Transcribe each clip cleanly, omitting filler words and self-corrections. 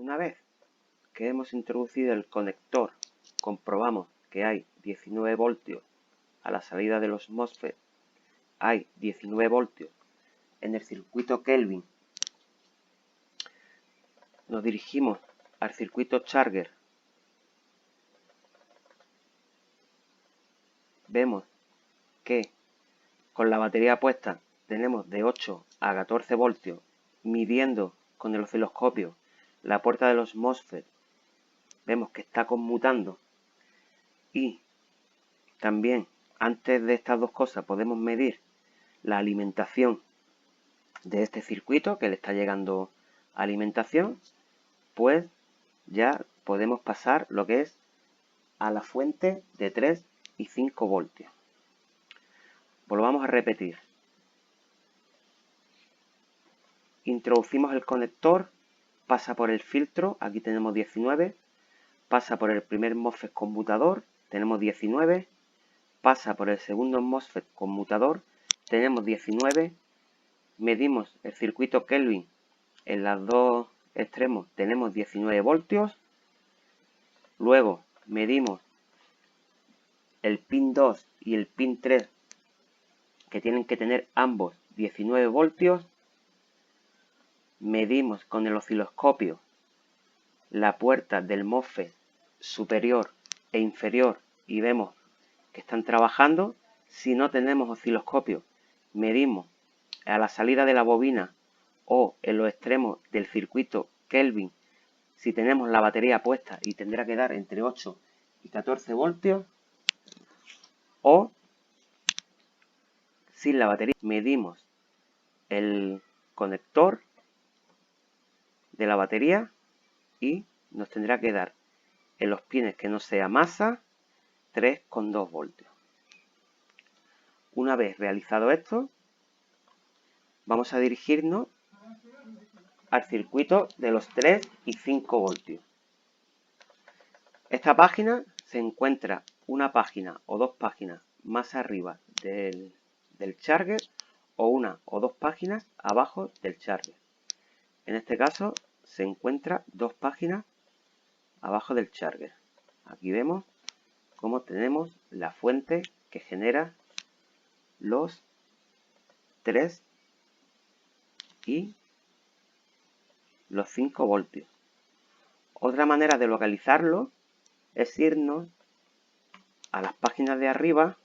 Una vez que hemos introducido el conector, comprobamos que hay 19 voltios a la salida de los MOSFET, hay 19 voltios en el circuito Kelvin. Nos dirigimos al circuito Charger. Vemos que con la batería puesta tenemos de 8 a 14 voltios, midiendo con el osciloscopio la puerta de los MOSFET. Vemos que está conmutando y también antes de estas dos cosas podemos medir la alimentación de este circuito, que le está llegando alimentación. Pues ya podemos pasar lo que es a la fuente de 3 y 5 voltios. Volvamos a repetir. Introducimos el conector, pasa por el filtro, aquí tenemos 19, pasa por el primer MOSFET conmutador, tenemos 19, pasa por el segundo MOSFET conmutador, tenemos 19, medimos el circuito Kelvin en los dos extremos, tenemos 19 voltios, luego medimos el pin 2 y el pin 3, que tienen que tener ambos 19 voltios, medimos con el osciloscopio la puerta del MOSFET superior e inferior y vemos que están trabajando. Si no tenemos osciloscopio, medimos a la salida de la bobina o en los extremos del circuito Kelvin si tenemos la batería puesta y tendrá que dar entre 8 y 14 voltios, o sin la batería medimos el conector de la batería y nos tendrá que dar en los pines que no sea masa 3,2 voltios. Una vez realizado esto, vamos a dirigirnos al circuito de los 3 y 5 voltios. Esta página se encuentra una página o dos páginas más arriba del charger o una o dos páginas abajo del charger. En este caso se encuentra dos páginas abajo del charger. Aquí vemos cómo tenemos la fuente que genera los 3 y los 5 voltios. Otra manera de localizarlo es irnos a las páginas de arriba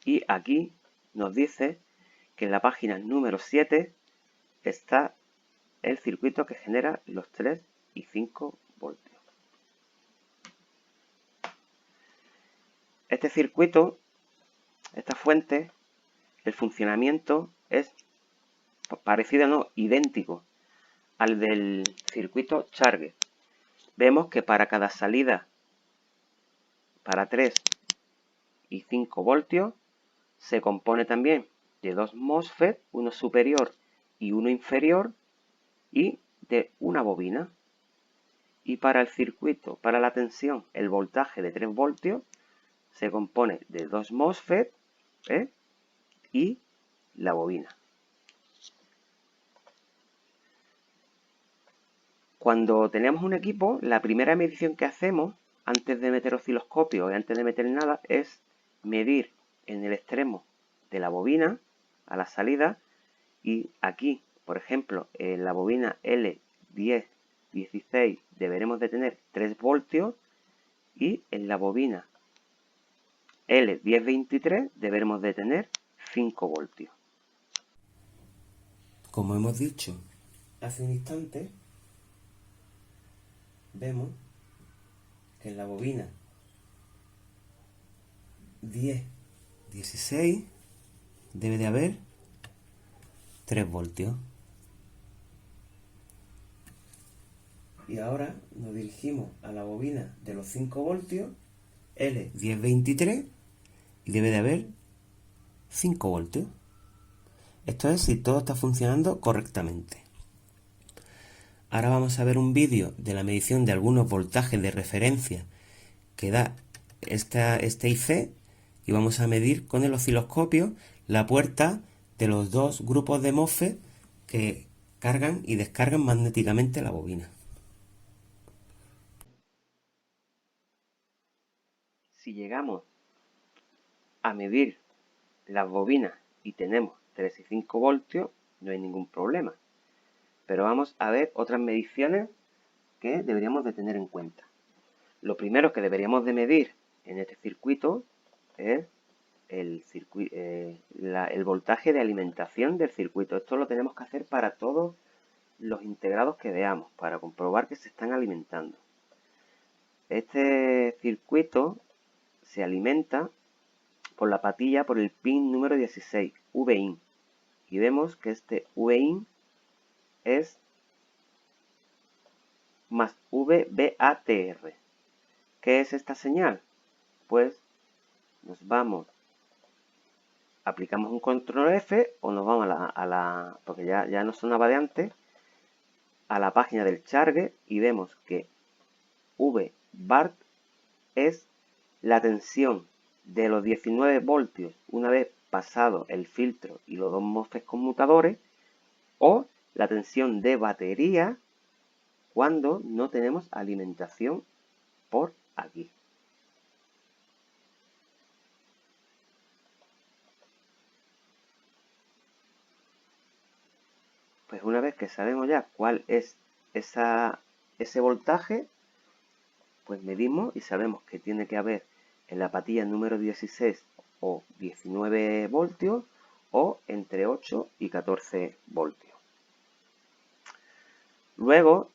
y aquí nos dice que en la página número 7 está el circuito que genera los 3 y 5 voltios. Este circuito, esta fuente, el funcionamiento es parecido, no, idéntico al del circuito Charger. Vemos que para cada salida, para 3 y 5 voltios, se compone también de dos MOSFET, uno superior y uno inferior, y de una bobina. Y para el circuito, para la tensión, el voltaje de 3 voltios, se compone de dos MOSFET y la bobina. Cuando tenemos un equipo, la primera medición que hacemos antes de meter osciloscopio y antes de meter nada es medir en el extremo de la bobina a la salida, y aquí, por ejemplo, en la bobina L1016 deberemos de tener 3 voltios y en la bobina L1023 deberemos de tener 5 voltios. Como hemos dicho hace un instante, vemos que en la bobina 10-16 debe de haber 3 voltios. Y ahora nos dirigimos a la bobina de los 5 voltios, L1023, y debe de haber 5 voltios. Esto es si todo está funcionando correctamente. Ahora vamos a ver un vídeo de la medición de algunos voltajes de referencia que da este IC, y vamos a medir con el osciloscopio la puerta de los dos grupos de MOSFET que cargan y descargan magnéticamente la bobina. Si llegamos a medir las bobinas y tenemos 3 y 5 voltios, no hay ningún problema. Pero vamos a ver otras mediciones que deberíamos de tener en cuenta. Lo primero que deberíamos de medir en este circuito es el voltaje de alimentación del circuito. Esto lo tenemos que hacer para todos los integrados que veamos, para comprobar que se están alimentando. Este circuito se alimenta por la patilla por el pin número 16, VIN. Y vemos que este VIN es más VBATR. ¿Qué es esta señal? Pues nos vamos, aplicamos un control F o nos vamos porque ya nos sonaba de antes, a la página del Charge y vemos que VBART es la tensión de los 19 voltios una vez pasado el filtro y los dos MOSFET conmutadores, o la tensión de batería cuando no tenemos alimentación por aquí. Pues una vez que sabemos ya cuál es ese voltaje, pues medimos y sabemos que tiene que haber en la patilla número 16 o 19 voltios o entre 8 y 14 voltios. Luego,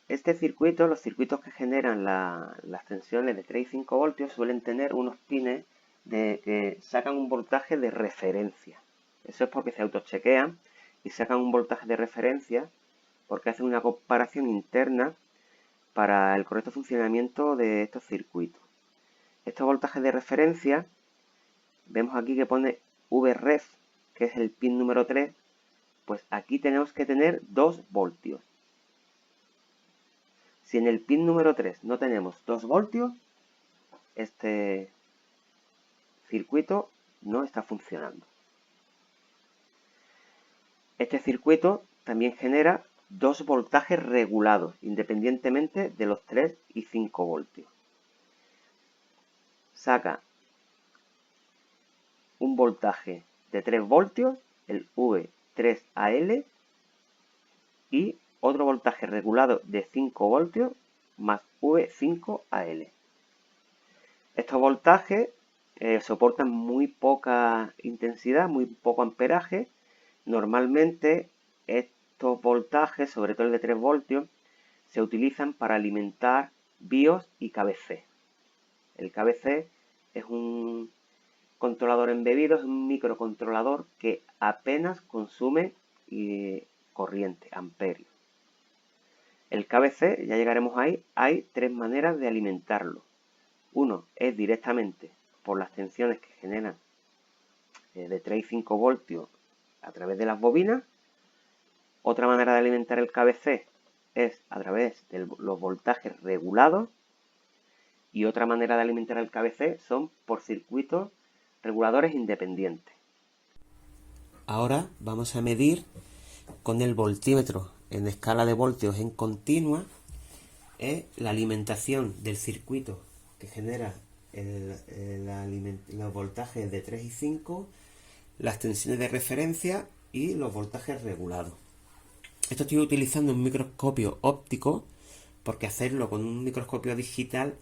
este circuito, los circuitos que generan las tensiones de 3 y 5 voltios suelen tener unos pines que sacan un voltaje de referencia. Eso es porque se autochequean y sacan un voltaje de referencia porque hacen una comparación interna para el correcto funcionamiento de estos circuitos. Estos voltajes de referencia, vemos aquí que pone VREF, que es el pin número 3, pues aquí tenemos que tener 2 voltios. Si en el pin número 3 no tenemos 2 voltios, este circuito no está funcionando. Este circuito también genera 2 voltajes regulados, independientemente de los 3 y 5 voltios. Saca un voltaje de 3 voltios, el V3AL, y otro voltaje regulado de 5 voltios más V5AL. Estos voltajes soportan muy poca intensidad, muy poco amperaje. Normalmente estos voltajes, sobre todo el de 3 voltios, se utilizan para alimentar BIOS y KBC. El KBC es un controlador embebido, es un microcontrolador que apenas consume corriente, amperios. El KBC, ya llegaremos ahí, hay 3 maneras de alimentarlo. Uno es directamente por las tensiones que generan de 3 y 5 voltios a través de las bobinas. Otra manera de alimentar el KBC es a través de los voltajes regulados. Y otra manera de alimentar el KBC son por circuitos reguladores independientes. Ahora vamos a medir con el voltímetro en escala de voltios en continua la alimentación del circuito que genera los voltajes de 3 y 5, las tensiones de referencia y los voltajes regulados. Esto estoy utilizando un microscopio óptico porque hacerlo con un microscopio digital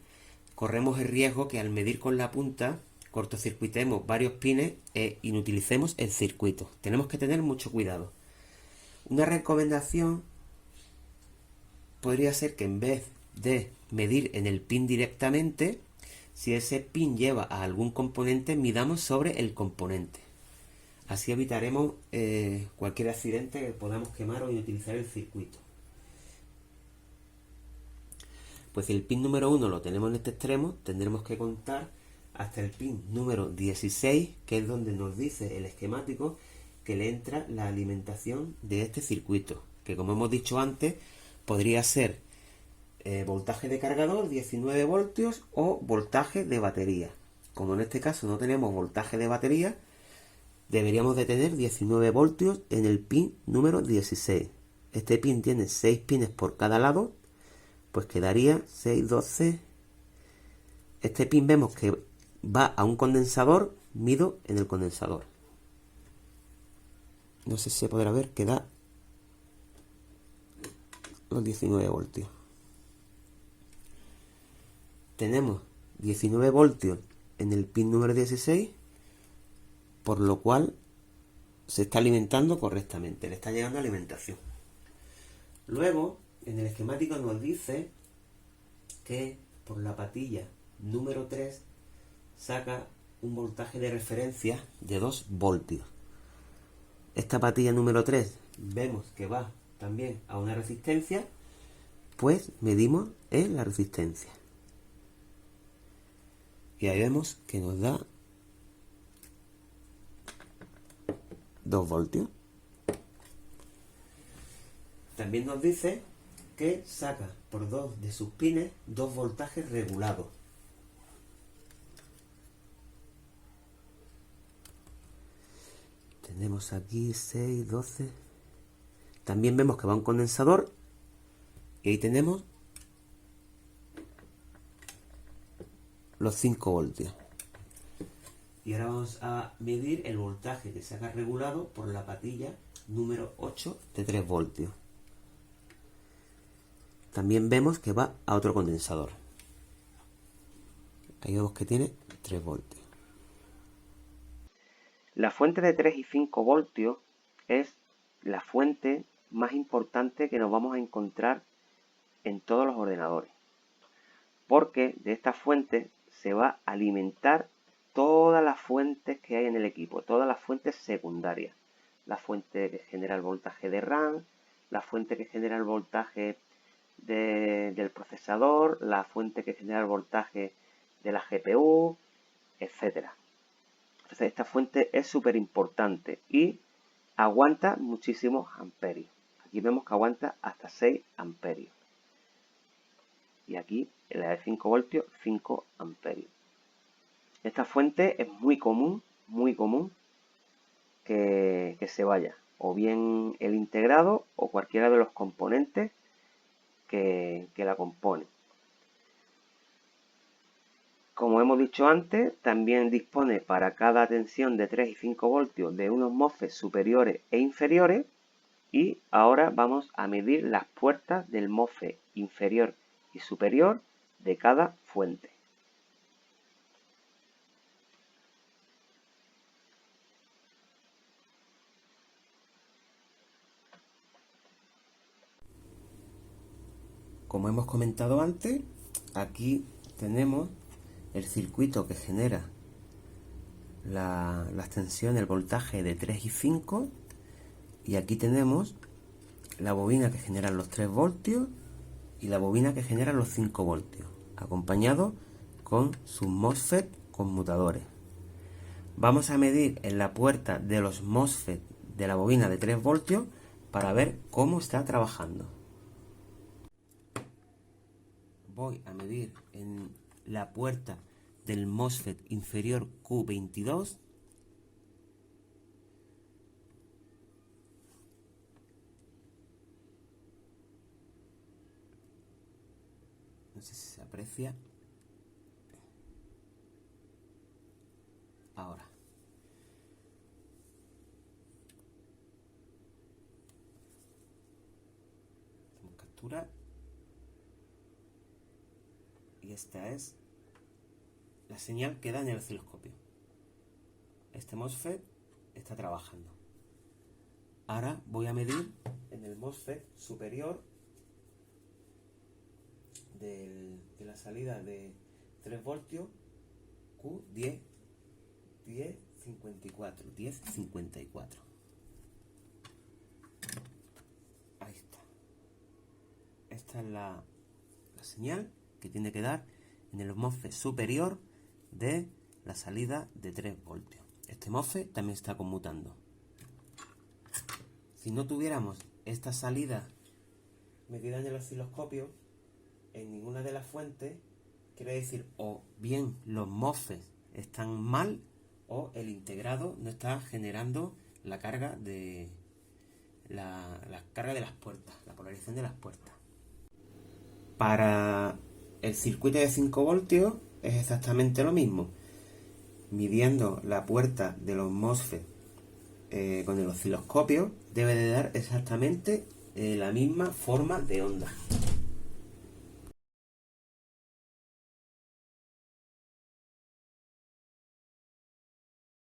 corremos el riesgo que al medir con la punta cortocircuitemos varios pines e inutilicemos el circuito. Tenemos que tener mucho cuidado. Una recomendación podría ser que en vez de medir en el pin directamente, si ese pin lleva a algún componente, midamos sobre el componente. Así evitaremos cualquier accidente que podamos quemar o inutilizar el circuito. Pues si el pin número 1 lo tenemos en este extremo, tendremos que contar hasta el pin número 16, que es donde nos dice el esquemático que le entra la alimentación de este circuito, que como hemos dicho antes, podría ser voltaje de cargador, 19 voltios, o voltaje de batería. Como en este caso no tenemos voltaje de batería, deberíamos de tener 19 voltios en el pin número 16. este pin tiene 6 pines por cada lado, pues quedaría 6, 12. Este pin vemos que va a un condensador, mido en el condensador. No sé si se podrá ver que da los 19 voltios. Tenemos 19 voltios en el pin número 16, por lo cual se está alimentando correctamente, le está llegando alimentación. Luego, en el esquemático nos dice que por la patilla número 3 saca un voltaje de referencia de 2 voltios. Esta patilla número 3 vemos que va también a una resistencia, pues medimos en la resistencia. Y ahí vemos que nos da 2 voltios. También nos dice que saca por 2 de sus pines 2 voltajes regulados. Tenemos aquí 6, 12. También vemos que va un condensador. Y ahí tenemos los 5 voltios. Y ahora vamos a medir el voltaje que saca regulado por la patilla número 8 de 3 voltios. También vemos que va a otro condensador. Ahí vemos que tiene 3 voltios. La fuente de 3 y 5 voltios es la fuente más importante que nos vamos a encontrar en todos los ordenadores, porque de esta fuente se va a alimentar todas las fuentes que hay en el equipo, todas las fuentes secundarias, la fuente que genera el voltaje de RAM, la fuente que genera el voltaje del procesador, la fuente que genera el voltaje de la GPU, etcétera. Entonces esta fuente es súper importante y aguanta muchísimos amperios. Aquí vemos que aguanta hasta 6 amperios. Y aquí en la de 5 voltios, 5 amperios. Esta fuente es muy común que se vaya. O bien el integrado o cualquiera de los componentes que la componen. Como hemos dicho antes, también dispone para cada tensión de 3 y 5 voltios de unos MOSFET superiores e inferiores. Y ahora vamos a medir las puertas del MOSFET inferior y superior de cada fuente. Como hemos comentado antes, aquí tenemos el circuito que genera las tensiones, el voltaje de 3 y 5, y aquí tenemos la bobina que genera los 3 voltios y la bobina que genera los 5 voltios, acompañado con sus MOSFET conmutadores. Vamos a medir en la puerta de los MOSFET de la bobina de 3 voltios para ver cómo está trabajando. Voy a medir en la puerta del MOSFET inferior Q22. No sé si se aprecia. Ahora. Hacemos captura. Y esta es la señal que da en el osciloscopio. Este MOSFET está trabajando. Ahora voy a medir en el MOSFET superior de la salida de 3 voltios Q10, 1054, 1054. Ahí está. Esta es la señal que tiene que dar en el MOSFET superior de la salida de 3 voltios. Este MOSFET también está conmutando. Si no tuviéramos esta salida medida en el osciloscopio en ninguna de las fuentes, quiere decir o bien los MOSFET están mal o el integrado no está generando la carga de la la carga de las puertas, la polarización de las puertas. Para el circuito de 5 voltios es exactamente lo mismo. Midiendo la puerta de los MOSFET con el osciloscopio debe de dar exactamente la misma forma de onda.